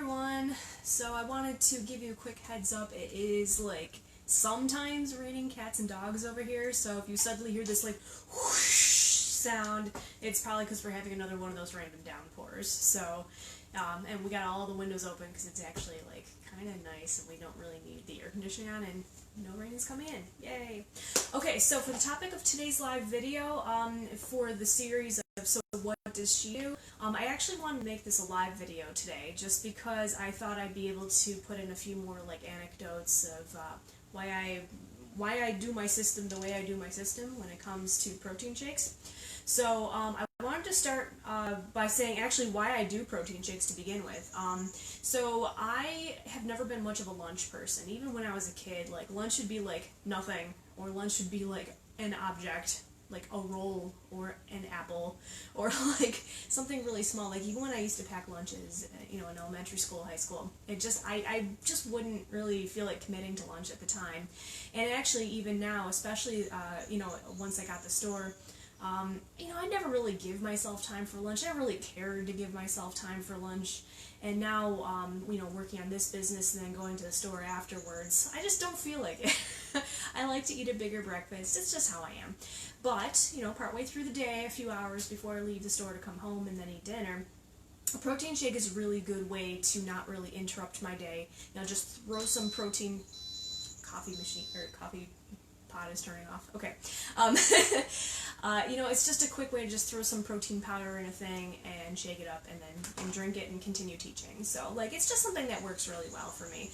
everyone. So I wanted to give you a quick heads up. It is like sometimes raining cats and dogs over here, so if you suddenly hear this like whoosh sound, it's probably because we're having another one of those random downpours. So, and we got all the windows open because it's actually like kind of nice and we don't really need the air conditioning on and no rain is coming in. Yay! Okay, so for the topic of today's live video, for the series of So What Does She Do? I actually wanted to make this a live video today just because I thought I'd be able to put in a few more like anecdotes of why I do my system the way I do my system when it comes to protein shakes. So I wanted to start by saying actually why I do protein shakes to begin with. So I have never been much of a lunch person. Even when I was a kid, like lunch would be like nothing, or lunch would be like an object, like a roll or an apple, or like something really small. Like even when I used to pack lunches, in elementary school, high school, I just wouldn't really feel like committing to lunch at the time. And actually even now, especially once I got the store, I never really give myself time for lunch. I never really cared to give myself time for lunch. And now, working on this business and then going to the store afterwards, I just don't feel like it. I like to eat a bigger breakfast. It's just how I am. But, partway through the day, a few hours before I leave the store to come home and then eat dinner, a protein shake is a really good way to not really interrupt my day. Just throw some protein. Coffee pot is turning off. Okay. It's just a quick way to just throw some protein powder in a thing and shake it up and drink it and continue teaching. So, it's just something that works really well for me.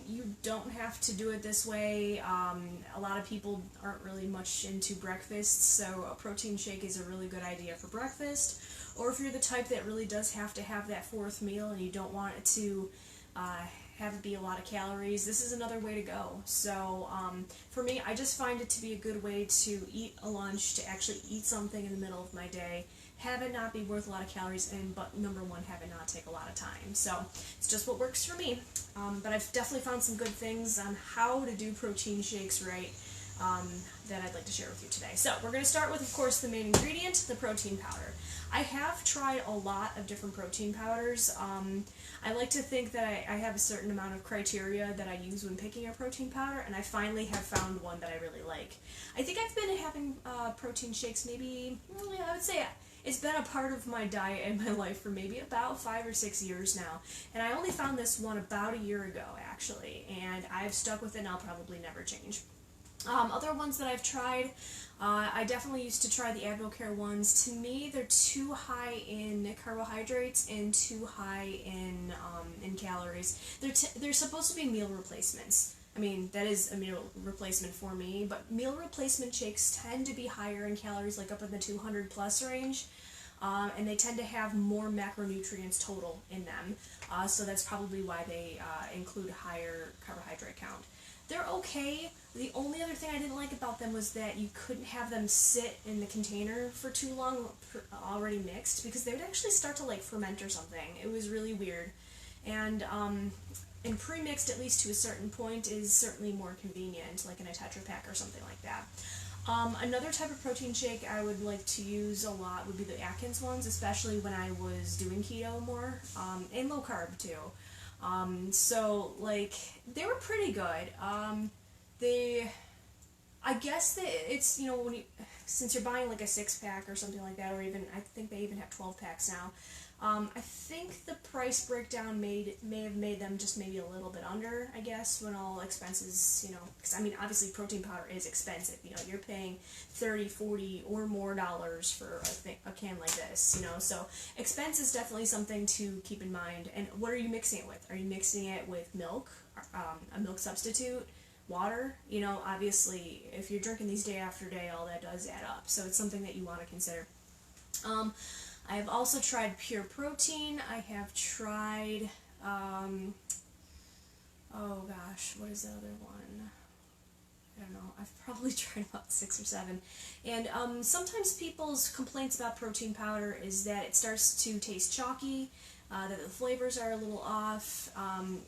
You don't have to do it this way. A lot of people aren't really much into breakfast, so a protein shake is a really good idea for breakfast. Or if you're the type that really does have to have that fourth meal and you don't want it to have it be a lot of calories, this is another way to go. So for me, I just find it to be a good way to eat a lunch, to actually eat something in the middle of my day, have it not be worth a lot of calories, but number one, have it not take a lot of time. So it's just what works for me. But I've definitely found some good things on how to do protein shakes right that I'd like to share with you today. So we're going to start with, of course, the main ingredient, the protein powder. I have tried a lot of different protein powders. I like to think that I have a certain amount of criteria that I use when picking a protein powder, and I finally have found one that I really like. I think I've been having protein shakes I would say it's been a part of my diet and my life for maybe about 5 or 6 years now, and I only found this one about a year ago, actually, and I've stuck with it and I'll probably never change. Other ones that I've tried, I definitely used to try the Advocare ones. To me, they're too high in carbohydrates and too high in calories. They're supposed to be meal replacements. That is a meal replacement for me, but meal replacement shakes tend to be higher in calories, like up in the 200 plus range, and they tend to have more macronutrients total in them, so that's probably why they include higher carbohydrate count. They're okay. The only other thing I didn't like about them was that you couldn't have them sit in the container for too long already mixed, because they would actually start to ferment or something. It was really weird. And pre-mixed, at least to a certain point, is certainly more convenient, like in a Tetra Pak or something like that. Another type of protein shake I would like to use a lot would be the Atkins ones, especially when I was doing keto more, and low carb too. They were pretty good. I guess that it's, since you're buying like a 6-pack or something like that, or even, I think they even have 12 packs now, I think the price breakdown may have made them just maybe a little bit under, I guess, when all expenses, because obviously protein powder is expensive, you're paying $30, $40 or more dollars for a can like this, so expense is definitely something to keep in mind. And what are you mixing it with? Are you mixing it with milk, a milk substitute, water? Obviously, if you're drinking these day after day, all that does add up, so it's something that you want to consider. I have also tried Pure Protein. I have tried, oh gosh, what is the other one? I don't know. I've probably tried about 6 or 7. And sometimes people's complaints about protein powder is that it starts to taste chalky, that the flavors are a little off.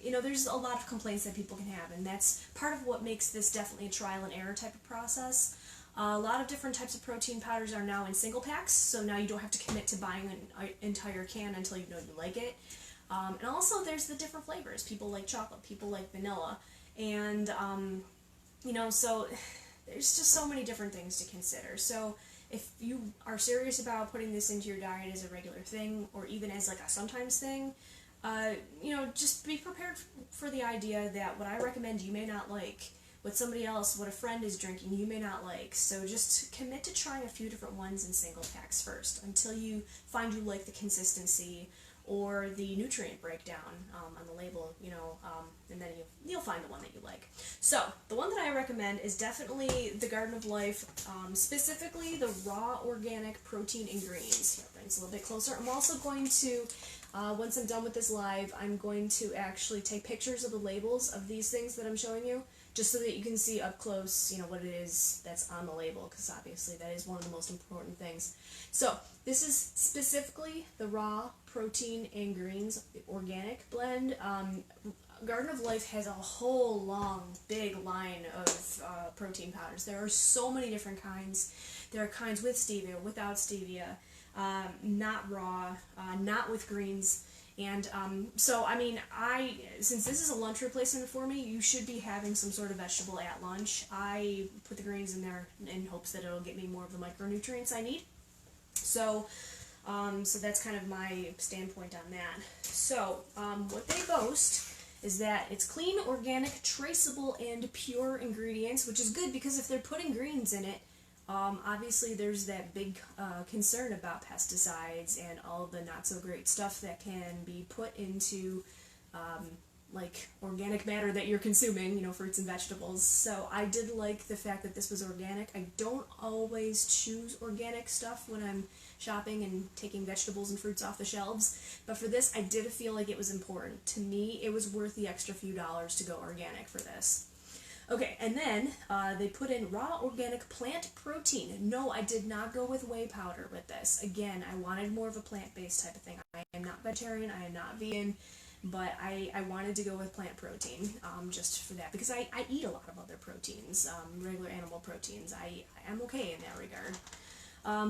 There's a lot of complaints that people can have, and that's part of what makes this definitely a trial and error type of process. A lot of different types of protein powders are now in single packs, so now you don't have to commit to buying an entire can until you know you like it. And also there's the different flavors. People like chocolate, people like vanilla, and so there's just so many different things to consider. So if you are serious about putting this into your diet as a regular thing, or even as like a sometimes thing, just be prepared for the idea that what I recommend you may not like, what a friend is drinking, you may not like. So just commit to trying a few different ones in single packs first until you find you like the consistency or the nutrient breakdown on the label, and then you'll find the one that you like. So the one that I recommend is definitely the Garden of Life, specifically the raw organic protein and greens. Here, bring this a little bit closer. I'm also going to, once I'm done with this live, I'm going to actually take pictures of the labels of these things that I'm showing you, just so that you can see up close, what it is that's on the label, because obviously that is one of the most important things. So this is specifically the raw protein and greens organic blend. Garden of Life has a whole long, big line of protein powders. There are so many different kinds. There are kinds with stevia, without stevia, not raw, not with greens. And since this is a lunch replacement for me, you should be having some sort of vegetable at lunch. I put the greens in there in hopes that it'll get me more of the micronutrients I need. So that's kind of my standpoint on that. So what they boast is that it's clean, organic, traceable, and pure ingredients, which is good because if they're putting greens in it, obviously there's that big concern about pesticides and all the not so great stuff that can be put into like organic matter that you're consuming, fruits and vegetables. So I did like the fact that this was organic. I don't always choose organic stuff when I'm shopping and taking vegetables and fruits off the shelves, but for this I did feel like it was important. To me, it was worth the extra few dollars to go organic for this. Okay, and then they put in raw organic plant protein. No, I did not go with whey powder with this. Again, I wanted more of a plant-based type of thing. I am not vegetarian, I am not vegan, but I wanted to go with plant protein just for that, because I eat a lot of other proteins, regular animal proteins. I am okay in that regard.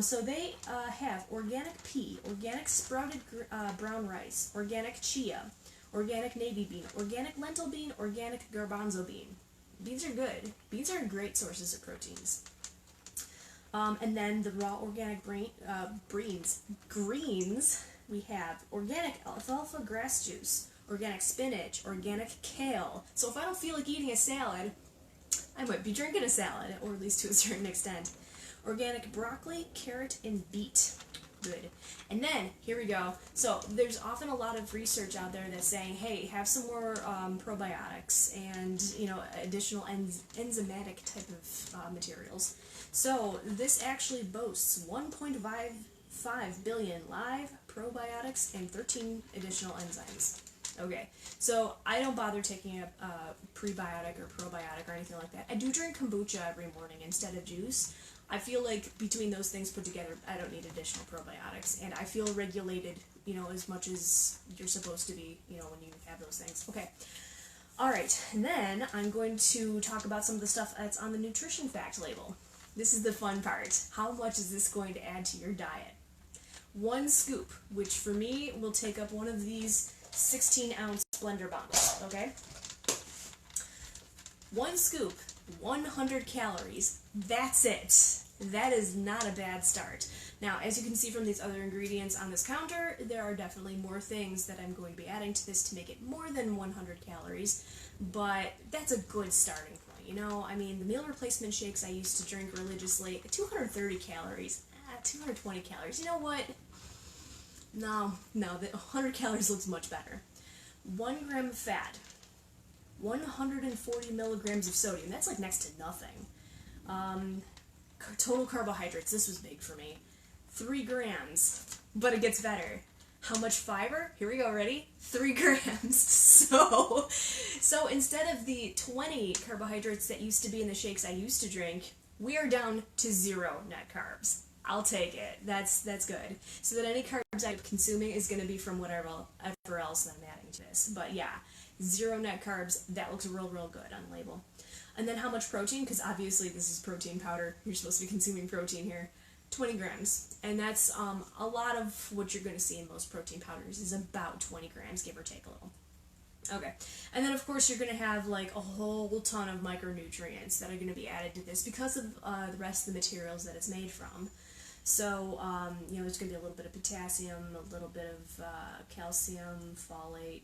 So they have organic pea, organic sprouted brown rice, organic chia, organic navy bean, organic lentil bean, organic garbanzo bean. Beans are good. Beans are great sources of proteins. And then the raw organic greens, we have organic alfalfa grass juice, organic spinach, organic kale. So if I don't feel like eating a salad, I might be drinking a salad, or at least to a certain extent. Organic broccoli, carrot, and beet. Good. And then, here we go. So there's often a lot of research out there that's saying, hey, have some more probiotics and, additional enzymatic type of materials. So this actually boasts 1.55 billion live probiotics and 13 additional enzymes. Okay, so I don't bother taking a prebiotic or probiotic or anything like that. I do drink kombucha every morning instead of juice. I feel like between those things put together, I don't need additional probiotics, and I feel regulated, as much as you're supposed to be, when you have those things. Okay, alright, and then I'm going to talk about some of the stuff that's on the nutrition fact label. This is the fun part. How much is this going to add to your diet? 1 scoop, which for me will take up one of these 16-ounce blender bombs, okay? 1 scoop, 100 calories, that's it. That is not a bad start. Now, as you can see from these other ingredients on this counter, there are definitely more things that I'm going to be adding to this to make it more than 100 calories, but that's a good starting point, the meal replacement shakes I used to drink religiously, 230 calories, 220 calories, you know what? No, the 100 calories looks much better. 1 gram of fat, 140 milligrams of sodium, that's like next to nothing. Total carbohydrates, this was big for me. 3 grams, but it gets better. How much fiber? Here we go, ready? 3 grams. So instead of the 20 carbohydrates that used to be in the shakes I used to drink, we are down to 0 net carbs. I'll take it. That's good. So that any carbs I'm consuming is going to be from whatever else that I'm adding to this. But yeah, 0 net carbs, that looks real good on the label. And then how much protein, because obviously this is protein powder, you're supposed to be consuming protein here. 20 grams. And that's a lot of what you're going to see in most protein powders is about 20 grams, give or take a little. Okay, and then of course you're going to have like a whole ton of micronutrients that are going to be added to this because of the rest of the materials that it's made from. So, you know, there's going to be a little bit of potassium, a little bit of calcium, folate,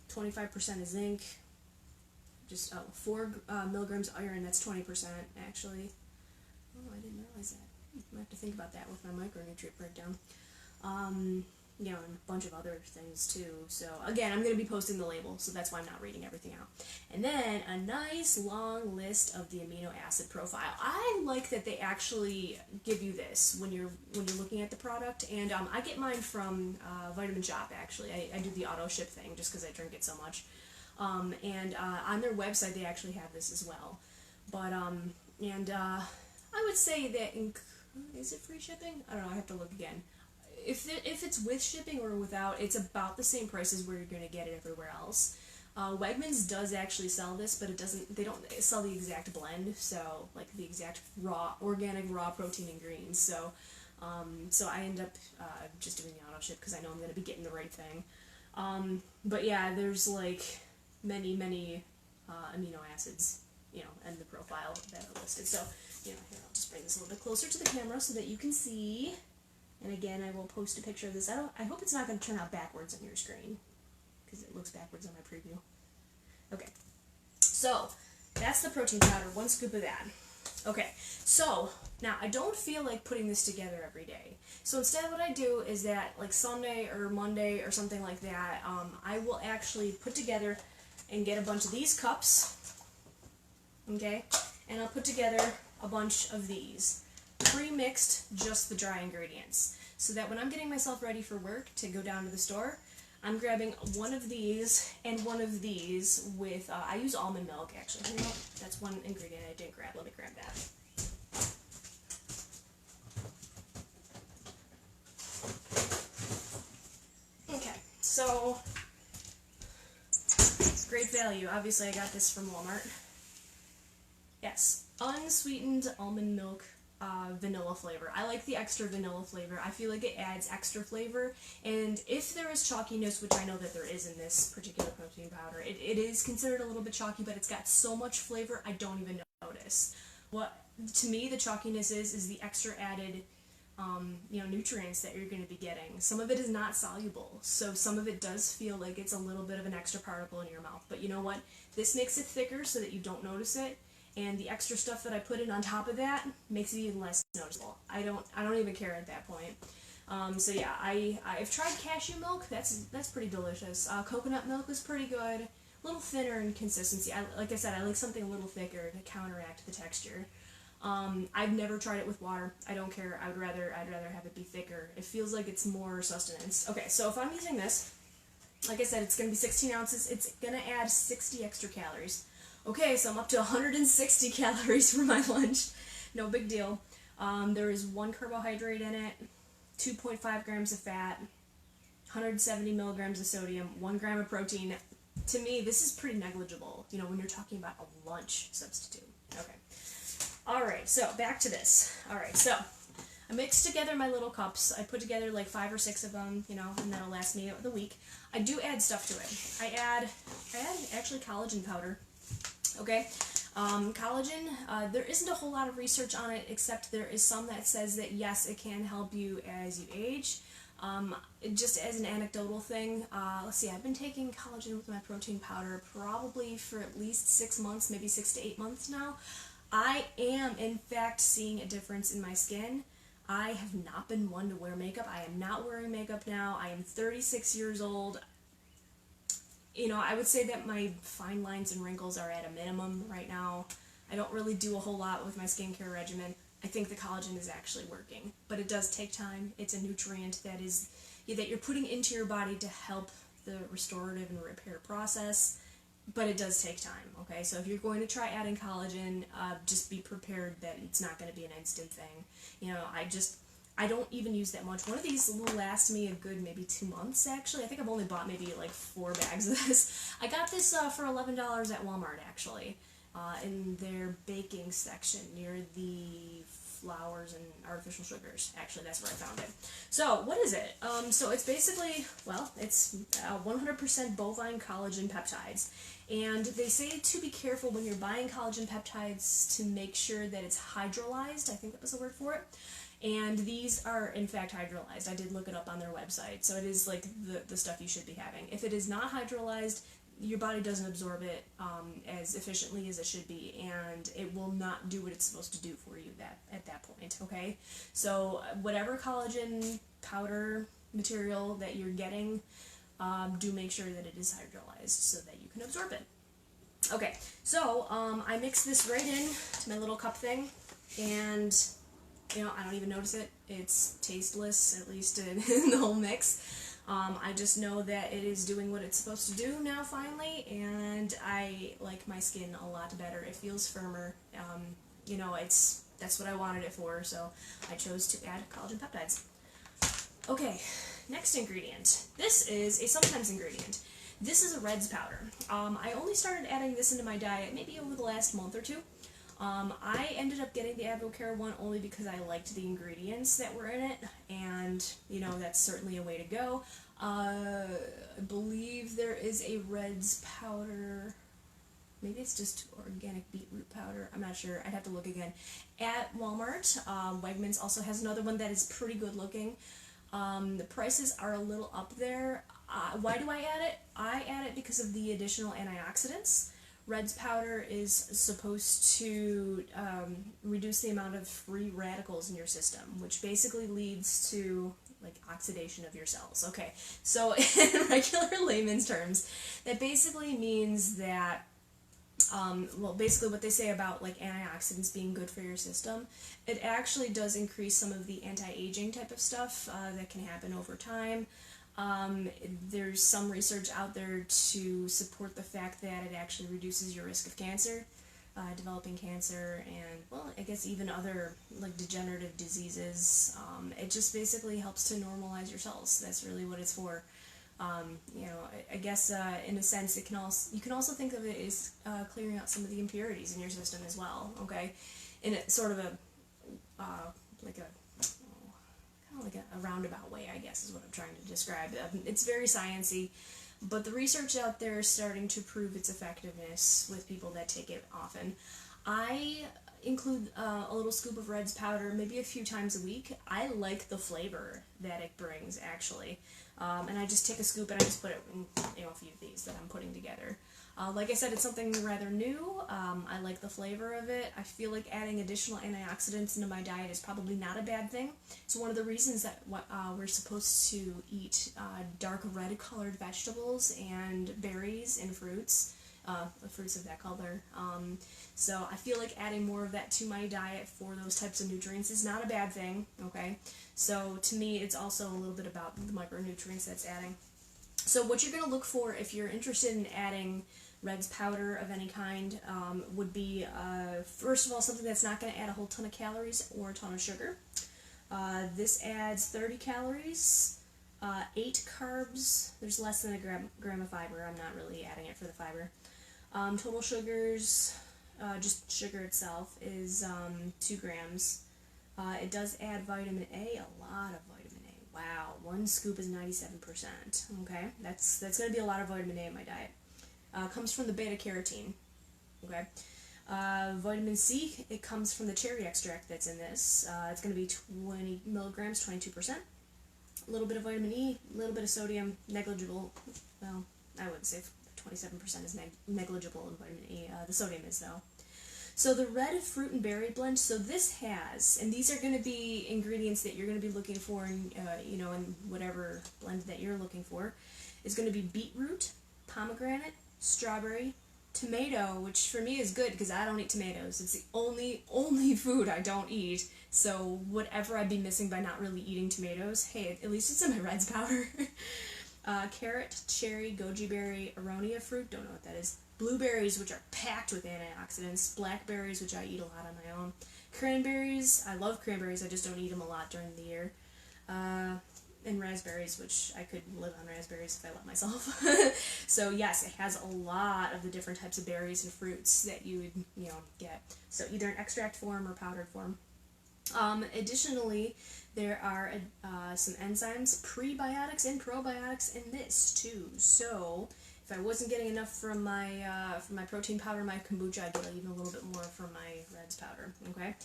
25% of zinc, just 4 milligrams of iron, that's 20% actually. Oh, I didn't realize that. I have to think about that with my micronutrient breakdown. You know, and a bunch of other things too. So again, I'm going to be posting the label, so that's why I'm not reading everything out. And then a nice long list of the amino acid profile. I like that they actually give you this when you're looking at the product, and I get mine from Vitamin Shoppe actually. I do the auto ship thing just because I drink it so much. And on their website they actually have this as well. But I would say that is it free shipping? I don't know. I have to look again. If it's with shipping or without, it's about the same price as where you're going to get it everywhere else. Wegmans does actually sell this, but they don't sell the exact blend, so like the exact organic raw protein and greens. So I end up just doing the auto ship because I know I'm going to be getting the right thing. But yeah, there's like many amino acids, you know, and the profile that are listed. So, you know, here, I'll just bring this a little bit closer to the camera so that you can see. And again, I will post a picture of this. I hope it's not going to turn out backwards on your screen, because it looks backwards on my preview. Okay, so that's the protein powder, 1 scoop of that. Okay, so now I don't feel like putting this together every day. So instead what I do is that like Sunday or Monday or something like that, I will actually put together and get a bunch of these cups, okay, and I'll put together a bunch of these. Pre-mixed just the dry ingredients, so that when I'm getting myself ready for work to go down to the store, I'm grabbing one of these and one of these with, I use almond milk actually. You know, that's one ingredient I didn't grab. Let me grab that. Okay, so great value. Obviously I got this from Walmart. Yes, unsweetened almond milk. Vanilla flavor. I like the extra vanilla flavor. I feel like it adds extra flavor, and if there is chalkiness, which I know that there is in this particular protein powder, it is considered a little bit chalky, but it's got so much flavor I don't even notice. What to me the chalkiness is the extra added you know, nutrients that you're going to be getting. Some of it is not soluble, so some of it does feel like it's a little bit of an extra particle in your mouth, but you know what, this makes it thicker so that you don't notice it. And the extra stuff that I put in on top of that makes it even less noticeable. I don't even care at that point. So yeah, I've tried cashew milk. That's pretty delicious. Coconut milk was pretty good. A little thinner in consistency. Like I said, I like something a little thicker to counteract the texture. I've never tried it with water. I don't care. I'd rather have it be thicker. It feels like it's more sustenance. Okay, so if I'm using this, like I said, it's going to be 16 ounces. It's going to add 60 extra calories. Okay, so I'm up to 160 calories for my lunch. No big deal. There is 1 carbohydrate in it, 2.5 grams of fat, 170 milligrams of sodium, 1 gram of protein. To me, this is pretty negligible, you know, when you're talking about a lunch substitute. Okay. Alright, so back to this. Alright, so I mixed together my little cups. I put together like 5 or 6 of them, you know, and that'll last me the week. I do add stuff to it. I add actually collagen powder. Okay, collagen, there isn't a whole lot of research on it, except there is some that says that yes, it can help you as you age. Just as an anecdotal thing, let's see, I've been taking collagen with my protein powder probably for at least 6 months, maybe 6 to 8 months now. I am, in fact, seeing a difference in my skin. I have not been one to wear makeup. I am not wearing makeup now. I am 36 years old. You know, I would say that my fine lines and wrinkles are at a minimum right now. I don't really do a whole lot with my skincare regimen. I think the collagen is actually working, but it does take time. It's a nutrient that you're putting into your body to help the restorative and repair process, but it does take time, okay? So if you're going to try adding collagen, just be prepared that it's not going to be an instant thing. You know, I don't even use that much. One of these will last me a good maybe 2 months, actually. I think I've only bought maybe like 4 bags of this. I got this for $11 at Walmart, actually, in their baking section near the flours and artificial sugars. Actually, that's where I found it. So, what is it? So it's basically, well, it's 100% bovine collagen peptides. And they say to be careful when you're buying collagen peptides to make sure that it's hydrolyzed. I think that was the word for it. And these are, in fact, hydrolyzed. I did look it up on their website. So it is like the stuff you should be having. If it is not hydrolyzed, your body doesn't absorb it as efficiently as it should be, and it will not do what it's supposed to do for you at that point, okay? So whatever collagen powder material that you're getting, do make sure that it is hydrolyzed so that you can absorb it. Okay, so I mix this right in to my little cup thing, and you know, I don't even notice it. It's tasteless, at least in the whole mix. I just know that it is doing what it's supposed to do now, finally, and I like my skin a lot better. It feels firmer. You know, that's what I wanted it for, so I chose to add collagen peptides. Okay, next ingredient. This is a sometimes ingredient. This is a Reds powder. I only started adding this into my diet maybe over the last month or two. I ended up getting the AdvoCare one only because I liked the ingredients that were in it, and, you know, that's certainly a way to go. I believe there is a Reds powder, maybe it's just organic beetroot powder, I'm not sure, I'd have to look again, at Walmart. Wegmans also has another one that is pretty good looking. The prices are a little up there. Why do I add it? I add it because of the additional antioxidants. Reds powder is supposed to reduce the amount of free radicals in your system, which basically leads to like oxidation of your cells. Okay, so in regular layman's terms, that basically means that well, basically what they say about like antioxidants being good for your system, it actually does increase some of the anti-aging type of stuff that can happen over time. There's some research out there to support the fact that it actually reduces your risk of cancer, developing cancer, and, well, I guess even other, like, degenerative diseases. It just basically helps to normalize your cells. That's really what it's for. You know, I guess, in a sense, it can also, you can also think of it as clearing out some of the impurities in your system as well, okay? In a sort of a, like a, like a roundabout way, I guess, is what I'm trying to describe. It's very sciencey, but the research out there is starting to prove its effectiveness with people that take it often. I include a little scoop of Reds powder maybe a few times a week. I like the flavor that it brings, actually. And I just take a scoop and I just put it in, you know, a few of these that I'm putting together. Like I said, it's something rather new. I like the flavor of it. I feel like adding additional antioxidants into my diet is probably not a bad thing. It's one of the reasons that we're supposed to eat dark red colored vegetables and berries and fruits, fruits of that color. So I feel like adding more of that to my diet for those types of nutrients is not a bad thing, okay? So to me, it's also a little bit about the micronutrients that's adding. So what you're going to look for if you're interested in adding Reds powder of any kind would be, first of all, something that's not going to add a whole ton of calories or a ton of sugar. This adds 30 calories, 8 carbs. There's less than a gram of fiber. I'm not really adding it for the fiber. Total sugars, just sugar itself, is 2 grams. It does add vitamin A, a lot of vitamin A. Wow, 1 scoop is 97%. Okay, that's going to be a lot of vitamin A in my diet. Comes from the beta-carotene. Okay, vitamin C, it comes from the cherry extract that's in this. It's going to be 20 milligrams, 22%. A little bit of vitamin E, a little bit of sodium, negligible. Well, I wouldn't say 27% is negligible in vitamin E. The sodium is, though. So the red fruit and berry blend, so this has, and these are going to be ingredients that you're going to be looking for in, you know, in whatever blend that you're looking for, is going to be beetroot, pomegranate, strawberry, tomato, which for me is good because I don't eat tomatoes. It's the only food I don't eat. So whatever I'd be missing by not really eating tomatoes, hey, at least it's in my Reds powder. Carrot, cherry, goji berry, aronia fruit, don't know what that is. Blueberries, which are packed with antioxidants. Blackberries, which I eat a lot on my own. Cranberries, I love cranberries, I just don't eat them a lot during the year. And raspberries, which I could live on raspberries if I let myself. So yes, it has a lot of the different types of berries and fruits that you would, you know, get. So either in extract form or powdered form. Additionally, there are some enzymes, prebiotics and probiotics in this too. So if I wasn't getting enough from my protein powder, my kombucha, I'd get even a little bit more from my Reds powder. Okay.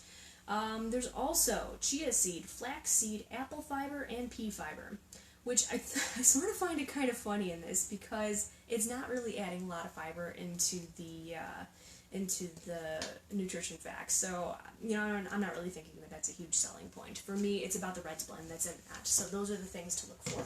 There's also chia seed, flax seed, apple fiber, and pea fiber, which I sort of find it kind of funny in this because it's not really adding a lot of fiber into the nutrition facts. So, I'm not really thinking that that's a huge selling point. For me, it's about the Reds blend that's in that. So those are the things to look for.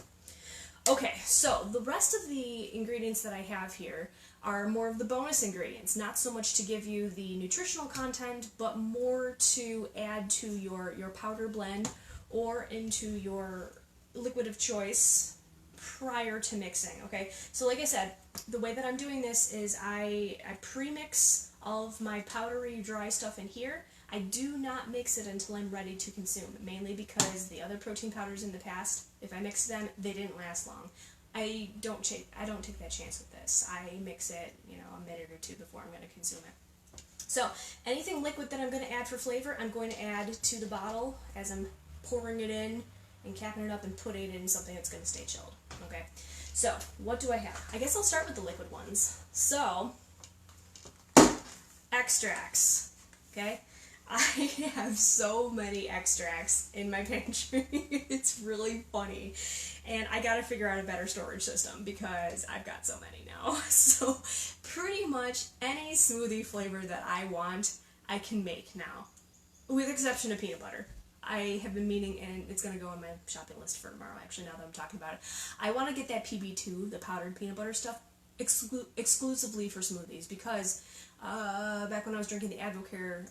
Okay, so the rest of the ingredients that I have here are more of the bonus ingredients, not so much to give you the nutritional content, but more to add to your powder blend or into your liquid of choice prior to mixing, okay? So like I said, the way that I'm doing this is I pre-mix all of my powdery dry stuff in here. I do not mix it until I'm ready to consume, mainly because the other protein powders in the past, if I mixed them, they didn't last long. I don't take that chance with this. I mix it, a minute or two before I'm going to consume it. So anything liquid that I'm going to add for flavor, I'm going to add to the bottle as I'm pouring it in and capping it up and putting it in something that's going to stay chilled. Okay, so what do I have? I guess I'll start with the liquid ones. So, extracts, okay? I have so many extracts in my pantry. It's really funny. And I gotta figure out a better storage system because I've got so many now. So pretty much any smoothie flavor that I want, I can make now. With exception of peanut butter. I have been meaning, and it's going to go on my shopping list for tomorrow, actually, now that I'm talking about it. I want to get that PB2, the powdered peanut butter stuff, exclusively for smoothies, because back when I was drinking the Advocare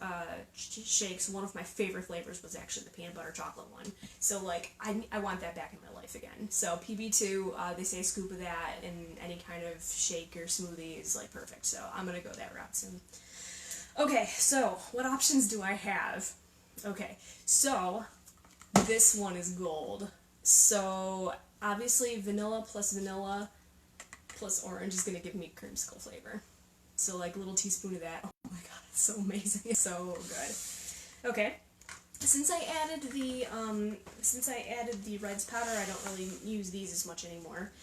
shakes, one of my favorite flavors was actually the peanut butter chocolate one. So, I want that back in my life again. So, PB2, they say a scoop of that in any kind of shake or smoothie is, perfect. So, I'm going to go that route soon. Okay, so, what options do I have? Okay, so this one is gold. So obviously vanilla plus orange is going to give me creamsicle flavor. So a little teaspoon of that. Oh my god, it's so amazing. It's so good. Okay. Since I added the Reds powder, I don't really use these as much anymore.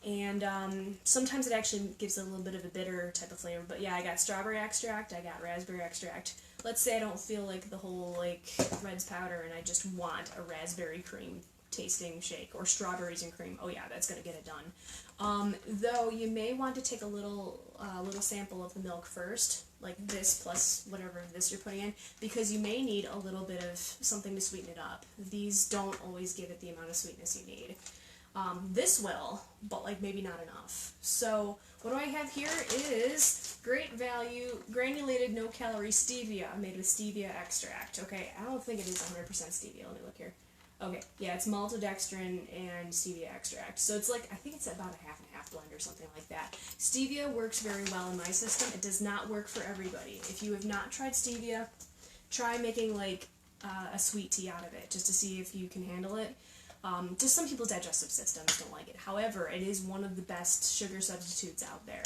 And sometimes it actually gives a little bit of a bitter type of flavor. But yeah, I got strawberry extract, I got raspberry extract. Let's say I don't feel like the whole Reds powder and I just want a raspberry cream tasting shake or strawberries and cream. Oh yeah, that's gonna get it done. Though you may want to take a little sample of the milk first, like this plus whatever this you're putting in, because you may need a little bit of something to sweeten it up. These don't always give it the amount of sweetness you need. This will, but maybe not enough. So what do I have here is great value granulated no calorie stevia made with stevia extract. Okay, I don't think it is 100% stevia. Let me look here. Okay, yeah, it's maltodextrin and stevia extract. So it's I think it's about a half and half blend or something like that. Stevia works very well in my system. It does not work for everybody. If you have not tried stevia, try making a sweet tea out of it just to see if you can handle it. Just some people's digestive systems don't like it. However, it is one of the best sugar substitutes out there,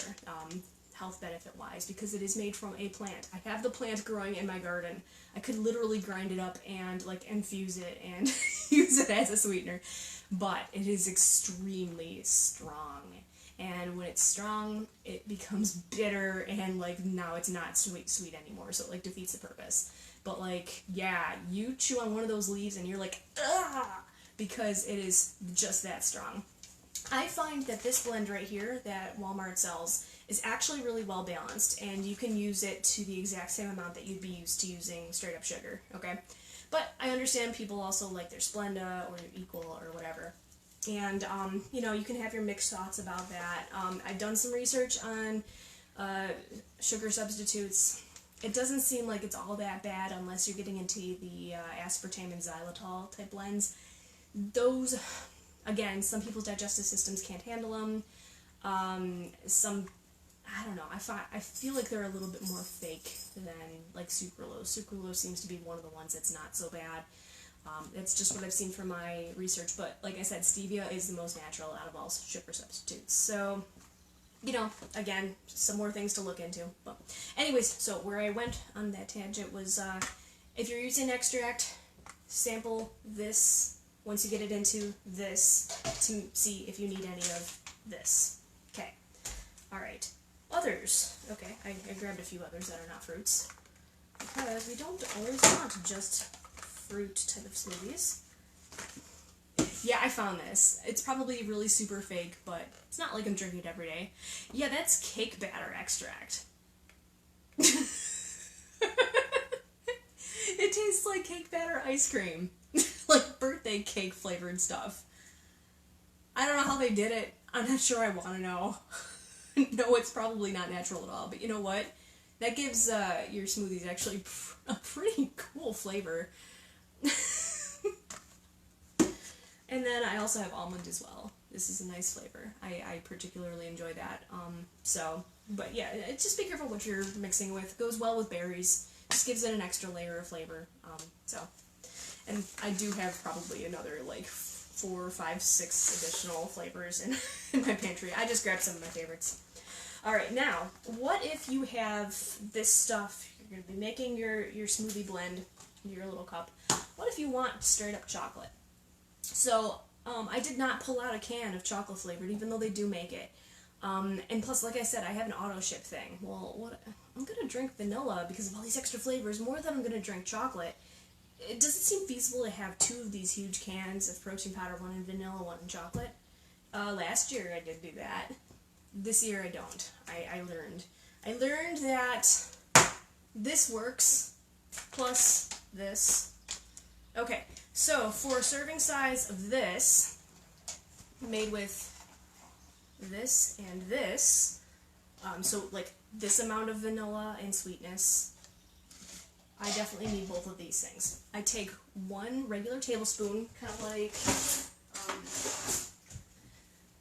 health benefit-wise, because it is made from a plant. I have the plant growing in my garden. I could literally grind it up and infuse it and use it as a sweetener, but it is extremely strong. And when it's strong, it becomes bitter and now it's not sweet anymore, so it defeats the purpose. But yeah, you chew on one of those leaves and you're ugh! Because it is just that strong. I find that this blend right here that Walmart sells is actually really well balanced, and you can use it to the exact same amount that you'd be used to using straight up sugar, okay? But I understand people also like their Splenda or their Equal or whatever. And, you can have your mixed thoughts about that. I've done some research on sugar substitutes. It doesn't seem like it's all that bad unless you're getting into the aspartame and xylitol type blends. Those, again, some people's digestive systems can't handle them. Some, I don't know, I feel like they're a little bit more fake than sucralose. Sucralose seems to be one of the ones that's not so bad. It's just what I've seen from my research, but like I said, stevia is the most natural out of all sugar substitutes. So, again, some more things to look into. But anyways, so where I went on that tangent was, if you're using extract, sample this once you get it into this to see if you need any of this. Okay. Alright. Others. Okay, I grabbed a few others that are not fruits. Because we don't always want just fruit type of smoothies. Yeah, I found this. It's probably really super fake, but it's not like I'm drinking it every day. Yeah, that's cake batter extract. It tastes like cake batter ice cream. Like birthday cake flavored stuff. I don't know how they did it. I'm not sure I want to know. No, it's probably not natural at all, but you know what? That gives your smoothies actually a pretty cool flavor. And then I also have almond as well. This is a nice flavor. I particularly enjoy that. But yeah, just be careful what you're mixing with. It goes well with berries. Just gives it an extra layer of flavor. And I do have probably another like 4, 5, 6 additional flavors in my pantry. I just grabbed some of my favorites. Alright, now, what if you have this stuff, you're going to be making your smoothie blend, your little cup. What if you want straight up chocolate? So, I did not pull out a can of chocolate flavored, even though they do make it. And plus, like I said, I have an auto ship thing. Well, I'm going to drink vanilla because of all these extra flavors, more than I'm going to drink chocolate. Does it seem feasible to have 2 of these huge cans of protein powder, 1 in vanilla, 1 in chocolate? Last year I did do that. This year I don't. I learned that this works, plus this. Okay, so for a serving size of this, made with this and this, so like this amount of vanilla and sweetness, I definitely need both of these things. I take 1 regular tablespoon, kind of like,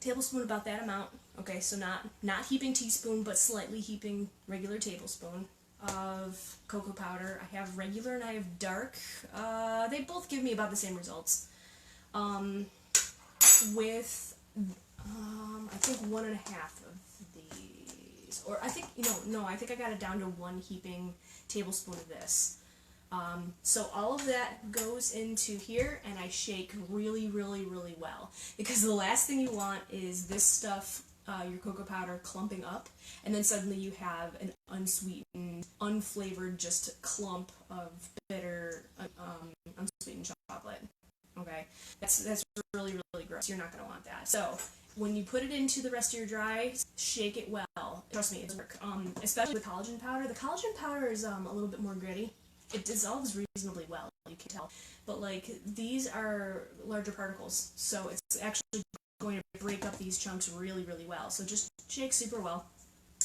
tablespoon about that amount. Okay, so not heaping teaspoon, but slightly heaping regular tablespoon of cocoa powder. I have regular and I have dark. They both give me about the same results. With, I think 1.5 of these, or I think, I think I got it down to 1 heaping tablespoon of this. So all of that goes into here, and I shake really, really, really well. Because the last thing you want is this stuff, your cocoa powder, clumping up, and then suddenly you have an unsweetened, unflavored, just clump of bitter, unsweetened chocolate. Okay? That's really, really gross. You're not going to want that. So, when you put it into the rest of your dry, shake it well. Trust me, it'll work. Especially with collagen powder. The collagen powder is a little bit more gritty. It dissolves reasonably well, you can tell. But like, these are larger particles, so it's actually going to break up these chunks really, really well. So just shake super well.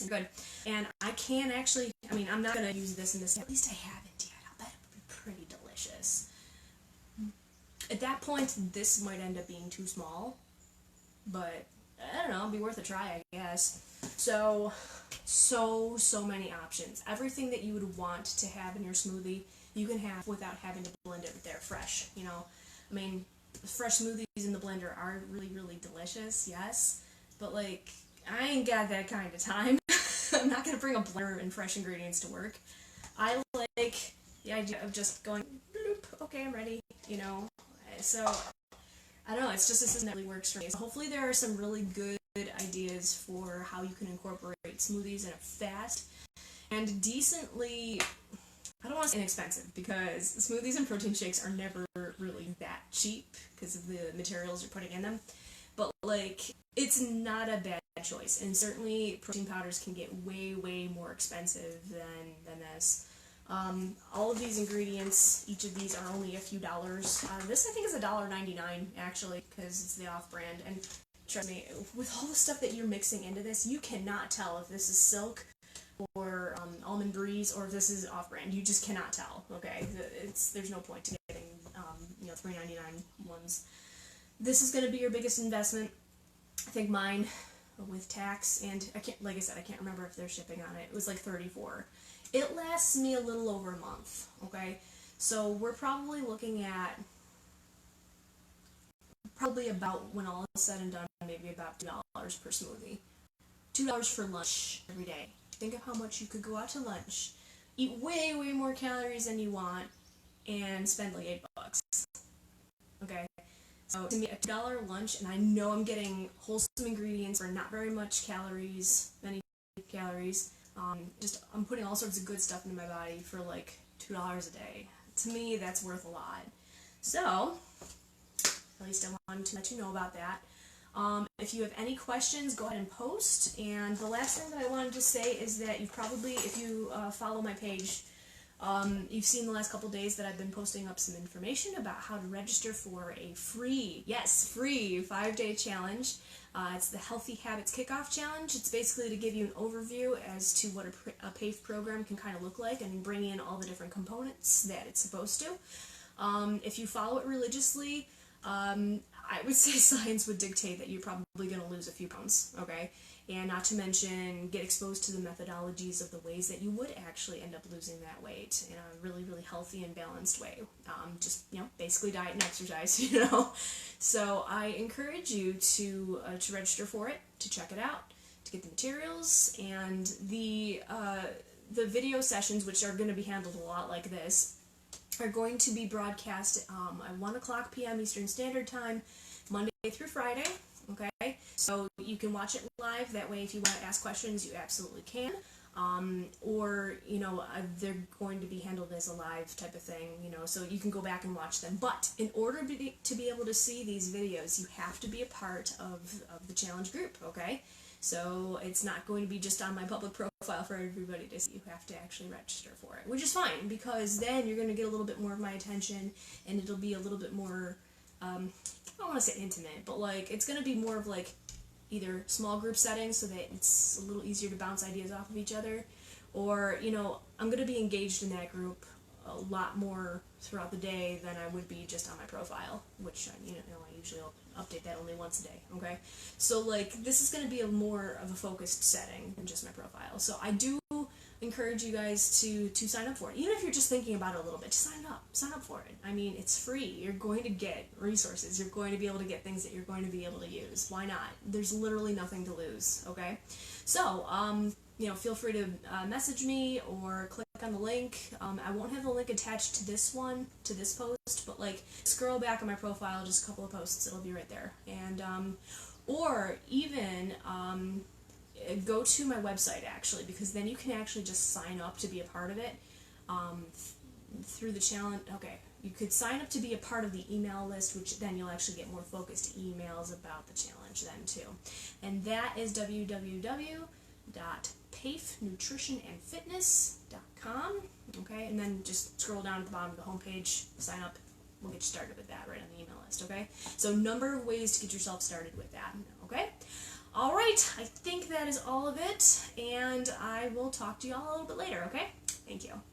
Good. And I can actually, I'm not going to use this in this, at least I haven't yet. I'll bet it would be pretty delicious. At that point, this might end up being too small, but I don't know, it'll be worth a try, I guess. So many options. Everything that you would want to have in your smoothie, you can have without having to blend it there fresh, fresh smoothies in the blender are really, really delicious, yes, but like, I ain't got that kind of time. I'm not going to bring a blender and fresh ingredients to work. I like the idea of just going, bloop, okay, I'm ready, so, I don't know, it's just a system that really works for me. So hopefully there are some really good ideas for how you can incorporate smoothies in a fast and decently, I don't want to say inexpensive, because smoothies and protein shakes are never really that cheap because of the materials you're putting in them, but like, it's not a bad choice, and certainly protein powders can get way, way more expensive than this. All of these ingredients, each of these are only a few dollars. This I think is $1.99 actually, because it's the off-brand, and trust me, with all the stuff that you're mixing into this, you cannot tell if this is Silk or Almond Breeze, or if this is off-brand. You just cannot tell, okay? There's no point to getting, $3.99 ones. This is going to be your biggest investment. I think mine, with tax, and like I said, I can't remember if they're shipping on it. It was like $34. It lasts me a little over a month, okay? So we're probably looking at, about, when all is said and done, maybe about $2 per smoothie. $2 for lunch every day. Think of how much you could go out to lunch, eat way, way more calories than you want, and spend like $8. Okay, so to me, a $2 lunch, and I know I'm getting wholesome ingredients for not very much calories, many calories. Just I'm putting all sorts of good stuff into my body for like $2 a day. To me, that's worth a lot. So, at least I wanted to let you know about that. If you have any questions, go ahead and post. And the last thing that I wanted to say is that you probably, if you follow my page, you've seen the last couple days that I've been posting up some information about how to register for a free, yes, free 5-day challenge. It's the Healthy Habits Kickoff Challenge. It's basically to give you an overview as to what a PAFE program can kind of look like and bring in all the different components that it's supposed to. If you follow it religiously, I would say science would dictate that you're probably going to lose a few pounds, okay? And not to mention get exposed to the methodologies of the ways that you would actually end up losing that weight in a really, really healthy and balanced way. Just, basically diet and exercise, So I encourage you to register for it, to check it out, to get the materials, and the video sessions, which are going to be handled a lot like this, are going to be broadcast at 1 o'clock p.m. Eastern Standard Time, Monday through Friday, okay? So you can watch it live. That way, if you want to ask questions, you absolutely can. Or, they're going to be handled as a live type of thing, so you can go back and watch them. But in order to be able to see these videos, you have to be a part of the challenge group, okay? So it's not going to be just on my public profile for everybody to see. You have to actually register for it, which is fine, because then you're going to get a little bit more of my attention, and it'll be a little bit more, I don't want to say intimate, but like it's going to be more of like either small group settings so that it's a little easier to bounce ideas off of each other, or, I'm going to be engaged in that group a lot more throughout the day than I would be just on my profile, which, I usually update that only once a day, okay? So, like, this is going to be a more of a focused setting than just my profile. So I do encourage you guys to sign up for it. Even if you're just thinking about it a little bit, just sign up for it. I mean, it's free. You're going to get resources. You're going to be able to get things that you're going to be able to use. Why not? There's literally nothing to lose, okay? So, feel free to message me or click on the link. I won't have the link attached to this post, but like scroll back on my profile, just a couple of posts, it'll be right there. And or even go to my website, actually, because then you can actually just sign up to be a part of it through the challenge. Okay, you could sign up to be a part of the email list, which then you'll actually get more focused emails about the challenge then too. And that is www.pafenutritionandfitness.com. Okay, and then just scroll down at the bottom of the homepage, sign up. We'll get you started with that right on the email list, okay? So number of ways to get yourself started with that, okay? All right, I think that is all of it, and I will talk to you all a little bit later, okay? Thank you.